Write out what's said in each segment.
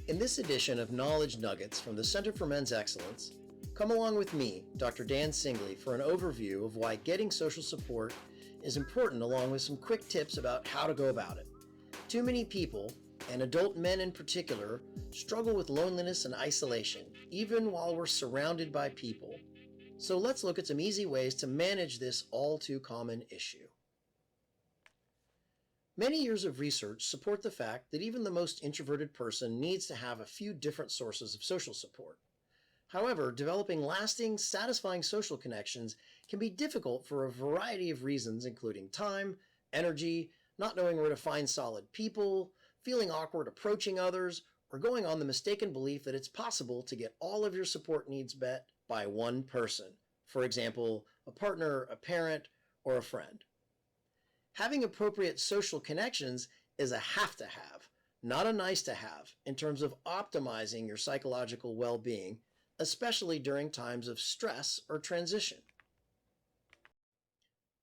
In this edition of Knowledge Nuggets from the Center for Men's Excellence, come along with me, Dr. Dan Singley, for an overview of why getting social support is important, along with some quick tips about how to go about it. Too many people, and adult men in particular, struggle with loneliness and isolation, even while we're surrounded by people. So let's look at some easy ways to manage this all too common issue. Many years of research support the fact that even the most introverted person needs to have a few different sources of social support. However, developing lasting, satisfying social connections can be difficult for a variety of reasons, including time, energy, not knowing where to find solid people, feeling awkward approaching others, or going on the mistaken belief that it's possible to get all of your support needs met by one person. For example, a partner, a parent, or a friend. Having appropriate social connections is a have to have, not a nice to have, in terms of optimizing your psychological well-being, especially during times of stress or transition.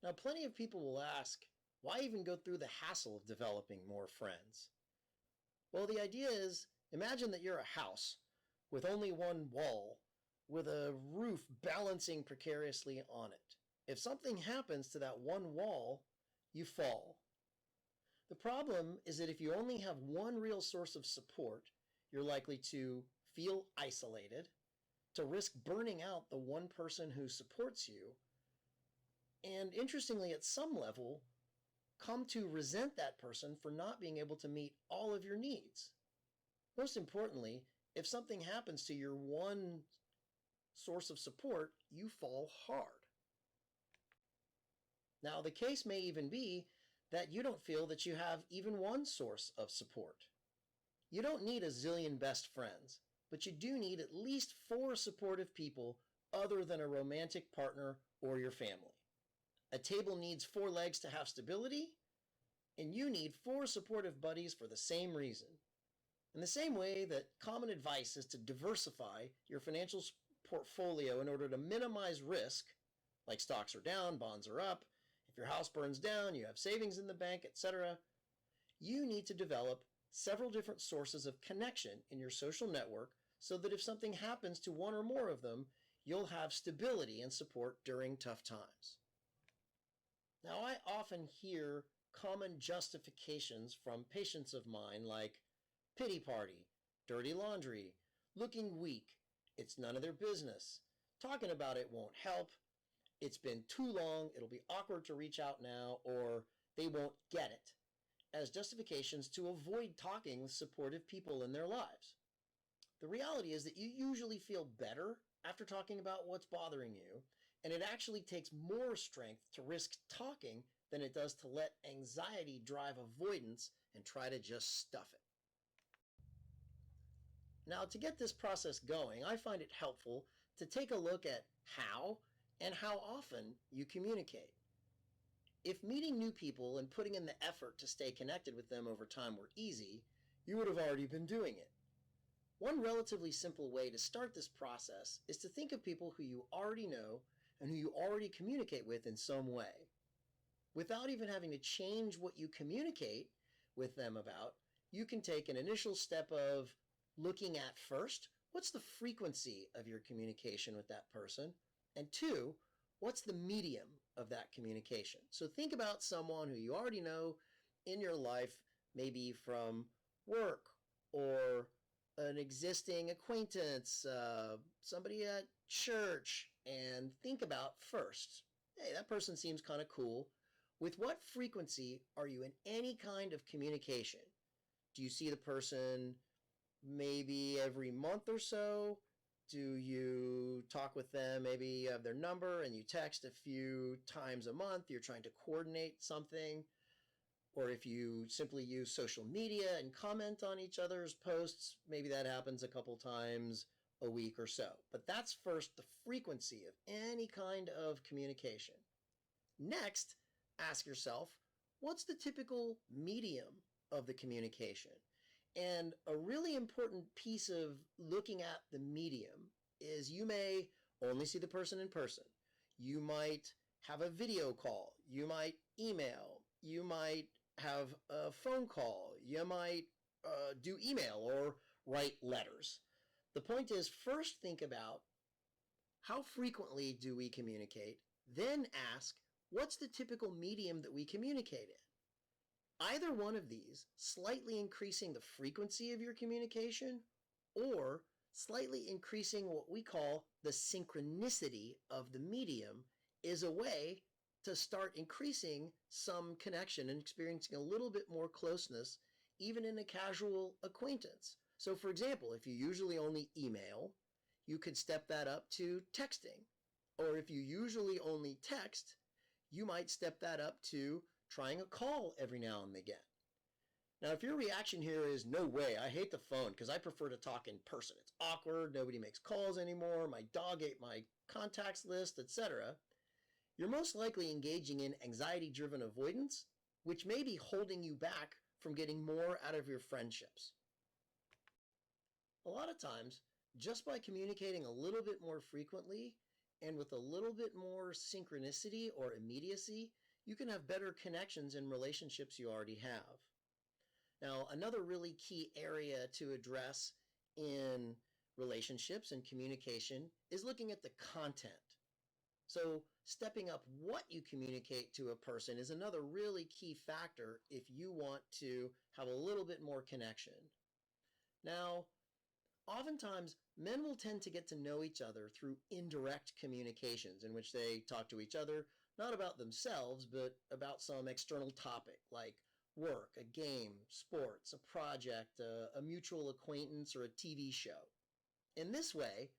Now, plenty of people will ask, why even go through the hassle of developing more friends? Well, the idea is, imagine that you're a house with only one wall, with a roof balancing precariously on it. If something happens to that one wall, you fall. The problem is that if you only have one real source of support, you're likely to feel isolated, to risk burning out the one person who supports you, and interestingly, at some level, come to resent that person for not being able to meet all of your needs. Most importantly, if something happens to your one source of support, you fall hard. Now, the case may even be that you don't feel that you have even one source of support. You don't need a zillion best friends, but you do need at least 4 supportive people other than a romantic partner or your family. A table needs 4 legs to have stability, and you need 4 supportive buddies for the same reason. In the same way that common advice is to diversify your financial portfolio in order to minimize risk, like stocks are down, bonds are up, if your house burns down, you have savings in the bank, etc., you need to develop several different sources of connection in your social network so that if something happens to one or more of them, you'll have stability and support during tough times. Now, I often hear common justifications from patients of mine like pity party, dirty laundry, looking weak, it's none of their business, talking about it won't help, it's been too long, it'll be awkward to reach out now, or they won't get it, as justifications to avoid talking with supportive people in their lives. The reality is that you usually feel better after talking about what's bothering you, and it actually takes more strength to risk talking than it does to let anxiety drive avoidance and try to just stuff it. Now, to get this process going, I find it helpful to take a look at how and how often you communicate. If meeting new people and putting in the effort to stay connected with them over time were easy, you would have already been doing it. One relatively simple way to start this process is to think of people who you already know and who you already communicate with in some way. Without even having to change what you communicate with them about, you can take an initial step of looking at first, what's the frequency of your communication with that person? And 2, what's the medium of that communication? So think about someone who you already know in your life, maybe from work or an existing acquaintance, somebody at church, and think about first, hey, that person seems kind of cool. With what frequency are you in any kind of communication? Do you see the person maybe every month or so? Do you talk with them, maybe you have their number and you text a few times a month, you're trying to coordinate something? Or if you simply use social media and comment on each other's posts, maybe that happens a couple times a week or so. But that's first the frequency of any kind of communication. Next, ask yourself, what's the typical medium of the communication? And a really important piece of looking at the medium is you may only see the person in person. You might have a video call. You might email. You might have a phone call. You might do email or write letters. The point is, first think about how frequently do we communicate, then ask, what's the typical medium that we communicate in? Either one of these, slightly increasing the frequency of your communication or slightly increasing what we call the synchronicity of the medium, is a way to start increasing some connection and experiencing a little bit more closeness, even in a casual acquaintance. So for example, if you usually only email, you could step that up to texting. Or if you usually only text, you might step that up to trying a call every now and again. Now, if your reaction here is, no way, I hate the phone because I prefer to talk in person. It's awkward, nobody makes calls anymore, my dog ate my contacts list, etc., you're most likely engaging in anxiety-driven avoidance, which may be holding you back from getting more out of your friendships. A lot of times, just by communicating a little bit more frequently and with a little bit more synchronicity or immediacy, you can have better connections in relationships you already have. Now, another really key area to address in relationships and communication is looking at the content. So stepping up what you communicate to a person is another really key factor if you want to have a little bit more connection. Now, oftentimes, men will tend to get to know each other through indirect communications in which they talk to each other, not about themselves, but about some external topic like work, a game, sports, a project, a mutual acquaintance, or a TV show. In this way,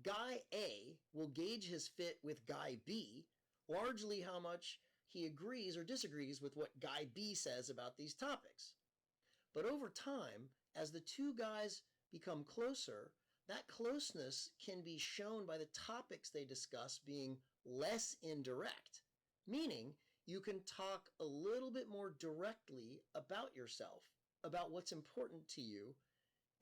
Guy A will gauge his fit with Guy B, largely how much he agrees or disagrees with what Guy B says about these topics. But over time, as the two guys become closer, that closeness can be shown by the topics they discuss being less indirect, meaning you can talk a little bit more directly about yourself, about what's important to you,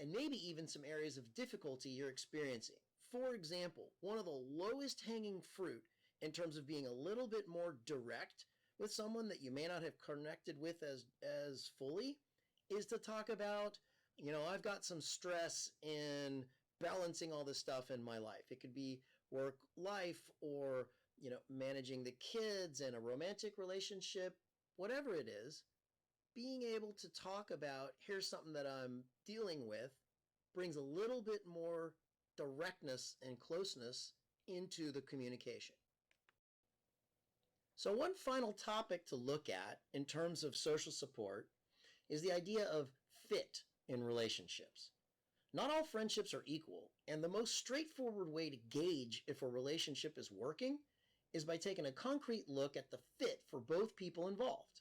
and maybe even some areas of difficulty you're experiencing. For example, one of the lowest hanging fruit in terms of being a little bit more direct with someone that you may not have connected with as fully is to talk about, I've got some stress in balancing all this stuff in my life. It could be work life or, managing the kids and a romantic relationship, whatever it is. Being able to talk about, here's something that I'm dealing with, brings a little bit more directness and closeness into the communication. So one final topic to look at in terms of social support is the idea of fit in relationships. Not all friendships are equal, and the most straightforward way to gauge if a relationship is working is by taking a concrete look at the fit for both people involved.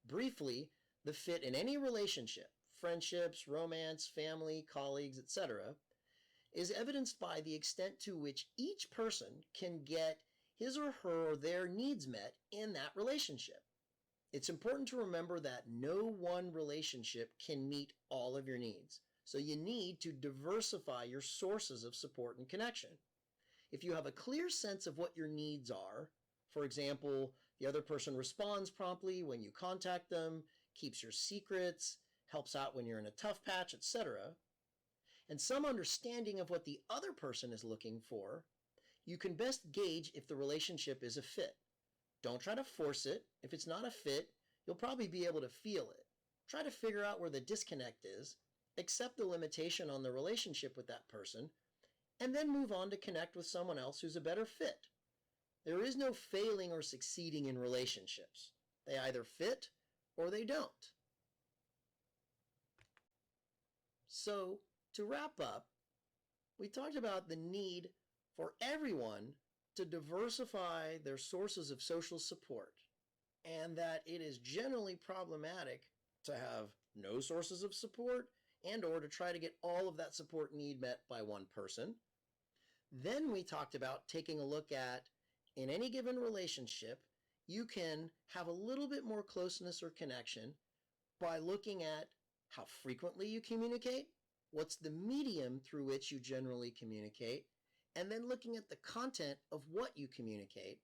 Briefly, the fit in any relationship, friendships, romance, family, colleagues, etc., is evidenced by the extent to which each person can get his or her or their needs met in that relationship. It's important to remember that no one relationship can meet all of your needs, so you need to diversify your sources of support and connection. If you have a clear sense of what your needs are, for example, the other person responds promptly when you contact them, keeps your secrets, helps out when you're in a tough patch, etc., and some understanding of what the other person is looking for, you can best gauge if the relationship is a fit. Don't try to force it. If it's not a fit, you'll probably be able to feel it. Try to figure out where the disconnect is, accept the limitation on the relationship with that person, and then move on to connect with someone else who's a better fit. There is no failing or succeeding in relationships. They either fit or they don't. So, to wrap up, we talked about the need for everyone to diversify their sources of social support, and that it is generally problematic to have no sources of support and or to try to get all of that support need met by one person. Then we talked about taking a look at, in any given relationship, you can have a little bit more closeness or connection by looking at how frequently you communicate, what's the medium through which you generally communicate, and then looking at the content of what you communicate,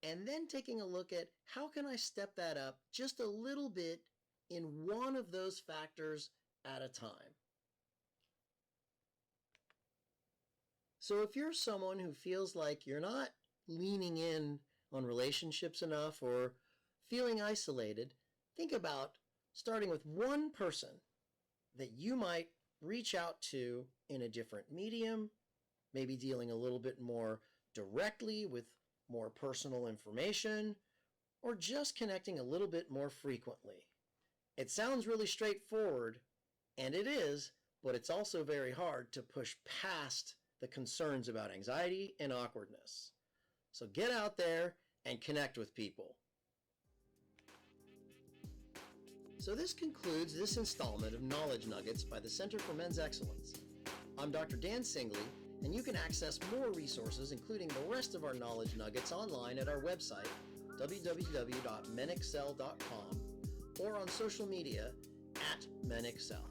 and then taking a look at how can I step that up just a little bit in one of those factors at a time. So if you're someone who feels like you're not leaning in on relationships enough or feeling isolated, think about starting with one person that you might reach out to in a different medium, maybe dealing a little bit more directly with more personal information, or just connecting a little bit more frequently. It sounds really straightforward, and it is, but it's also very hard to push past the concerns about anxiety and awkwardness. So get out there and connect with people. So this concludes this installment of Knowledge Nuggets by the Center for Men's Excellence. I'm Dr. Dan Singley, and you can access more resources, including the rest of our Knowledge Nuggets, online at our website, www.menexcel.com, or on social media @menexcel.